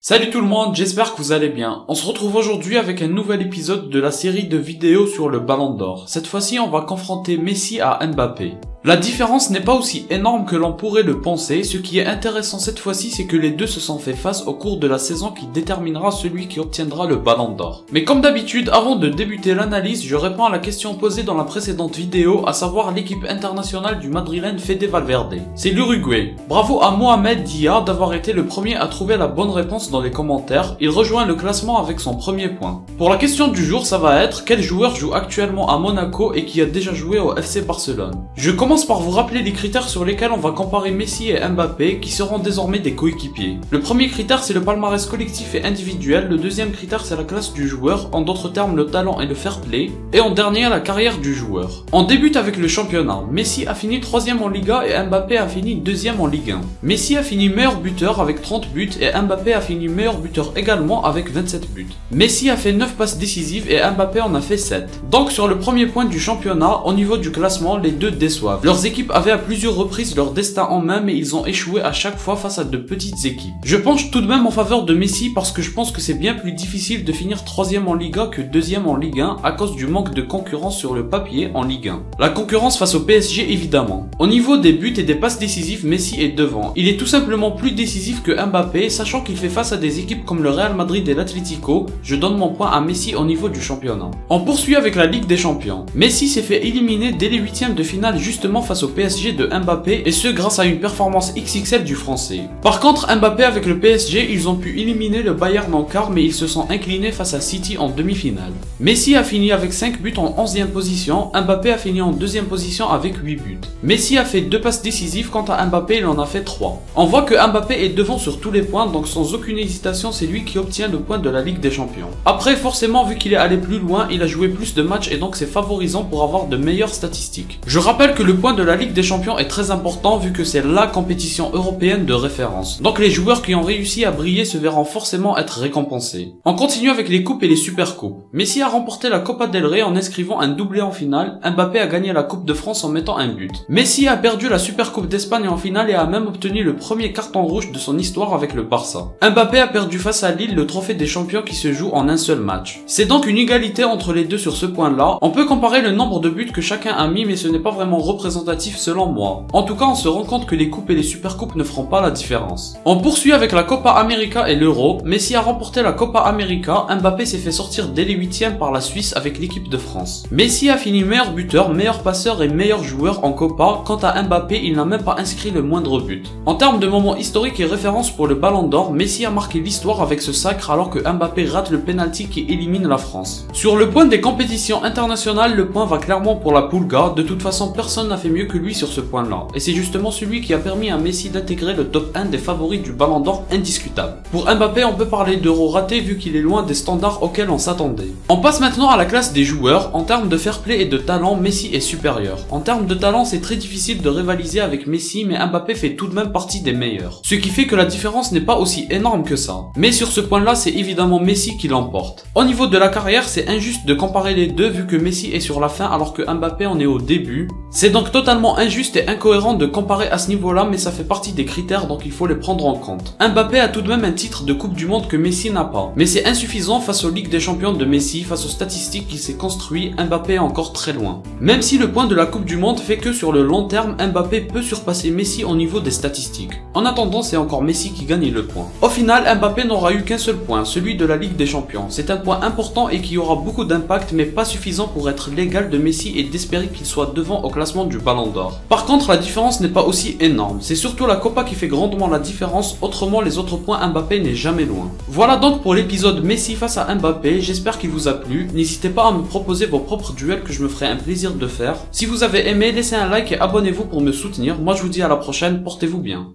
Salut tout le monde, j'espère que vous allez bien. On se retrouve aujourd'hui avec un nouvel épisode de la série de vidéos sur le Ballon d'Or. Cette fois-ci, on va confronter Messi à Mbappé. La différence n'est pas aussi énorme que l'on pourrait le penser. Ce qui est intéressant cette fois-ci, c'est que les deux se sont fait face au cours de la saison qui déterminera celui qui obtiendra le Ballon d'Or. Mais comme d'habitude, avant de débuter l'analyse, je réponds à la question posée dans la précédente vidéo, à savoir l'équipe internationale du madrilène Fede Valverde. C'est l'Uruguay. Bravo à Mohamed Dia d'avoir été le premier à trouver la bonne réponse dans les commentaires. Il rejoint le classement avec son premier point. Pour la question du jour, ça va être quel joueur joue actuellement à Monaco et qui a déjà joué au FC Barcelone. Je commence par vous rappeler les critères sur lesquels on va comparer Messi et Mbappé, qui seront désormais des coéquipiers. Le premier critère, c'est le palmarès collectif et individuel. Le deuxième critère, c'est la classe du joueur, en d'autres termes le talent et le fair play. Et en dernier, la carrière du joueur. On débute avec le championnat. Messi a fini 3ème en Liga et Mbappé a fini 2ème en Ligue 1. Messi a fini meilleur buteur avec 30 buts et Mbappé a fini meilleur buteur également avec 27 buts. Messi a fait 9 passes décisives et Mbappé en a fait 7. Donc sur le premier point du championnat, au niveau du classement, les deux déçoivent. Leurs équipes avaient à plusieurs reprises leur destin en main, mais ils ont échoué à chaque fois face à de petites équipes. Je penche tout de même en faveur de Messi parce que je pense que c'est bien plus difficile de finir 3ème en Liga que 2ème en Ligue 1 à cause du manque de concurrence sur le papier en Ligue 1. La concurrence face au PSG évidemment. Au niveau des buts et des passes décisives, Messi est devant. Il est tout simplement plus décisif que Mbappé, sachant qu'il fait face à des équipes comme le Real Madrid et l'Atlético. Je donne mon point à Messi au niveau du championnat. On poursuit avec la Ligue des Champions. Messi s'est fait éliminer dès les 8ème de finale justement face au PSG de Mbappé, et ce grâce à une performance XXL du français. Par contre, Mbappé avec le PSG, ils ont pu éliminer le Bayern en quart, mais ils se sont inclinés face à City en demi-finale. Messi a fini avec 5 buts en 11ème position, Mbappé a fini en 2ème position avec 8 buts. Messi a fait 2 passes décisives, quant à Mbappé il en a fait 3. On voit que Mbappé est devant sur tous les points, donc sans aucune hésitation c'est lui qui obtient le point de la Ligue des Champions. Après forcément vu qu'il est allé plus loin, il a joué plus de matchs et donc c'est favorisant pour avoir de meilleures statistiques. Je rappelle que le point de la Ligue des Champions est très important vu que c'est la compétition européenne de référence. Donc les joueurs qui ont réussi à briller se verront forcément être récompensés. On continue avec les coupes et les super coupes. Messi a remporté la Copa del Rey en inscrivant un doublé en finale, Mbappé a gagné la Coupe de France en mettant un but. Messi a perdu la Super Coupe d'Espagne en finale et a même obtenu le premier carton rouge de son histoire avec le Barça. Mbappé a perdu face à Lille le trophée des champions qui se joue en un seul match. C'est donc une égalité entre les deux sur ce point-là. On peut comparer le nombre de buts que chacun a mis, mais ce n'est pas vraiment représentatif selon moi. En tout cas, on se rend compte que les coupes et les super coupes ne feront pas la différence. On poursuit avec la Copa América et l'Euro. Messi a remporté la Copa América, Mbappé s'est fait sortir dès les 8ème par la Suisse avec l'équipe de France. Messi a fini meilleur buteur, meilleur passeur et meilleur joueur en Copa. Quant à Mbappé, il n'a même pas inscrit le moindre but. En termes de moments historiques et références pour le Ballon d'Or, Messi a marqué l'histoire avec ce sacre alors que Mbappé rate le penalty qui élimine la France. Sur le point des compétitions internationales, le point va clairement pour la Pulga. De toute façon, personne n'a fait mieux que lui sur ce point-là. Et c'est justement celui qui a permis à Messi d'intégrer le top 1 des favoris du Ballon d'Or indiscutable. Pour Mbappé, on peut parler d'euro raté vu qu'il est loin des standards auxquels on s'attendait. On passe maintenant à la classe des joueurs. En termes de fair play et de talent, Messi est supérieur. En termes de talent, c'est très difficile de rivaliser avec Messi, mais Mbappé fait tout de même partie des meilleurs. Ce qui fait que la différence n'est pas aussi énorme que ça. Mais sur ce point-là, c'est évidemment Messi qui l'emporte. Au niveau de la carrière, c'est injuste de comparer les deux vu que Messi est sur la fin alors que Mbappé en est au début. C'est donc totalement injuste et incohérent de comparer à ce niveau-là, mais ça fait partie des critères donc il faut les prendre en compte. Mbappé a tout de même un titre de Coupe du Monde que Messi n'a pas. Mais c'est insuffisant face aux Ligues des Champions de Messi, face aux statistiques qu'il s'est construit, Mbappé est encore très loin. Même si le point de la Coupe du Monde fait que sur le long terme, Mbappé peut surpasser Messi au niveau des statistiques. En attendant, c'est encore Messi qui gagne le point. Au final, Mbappé n'aura eu qu'un seul point, celui de la Ligue des Champions. C'est un point important et qui aura beaucoup d'impact, mais pas suffisant pour être l'égal de Messi et d'espérer qu'il soit devant au classement du Ballon d'Or. Par contre, la différence n'est pas aussi énorme. C'est surtout la Copa qui fait grandement la différence, autrement les autres points Mbappé n'est jamais loin. Voilà donc pour l'épisode Messi face à Mbappé, j'espère qu'il vous a plu. N'hésitez pas à me proposer vos propres duels que je me ferai un plaisir de faire. Si vous avez aimé, laissez un like et abonnez-vous pour me soutenir. Moi je vous dis à la prochaine, portez-vous bien.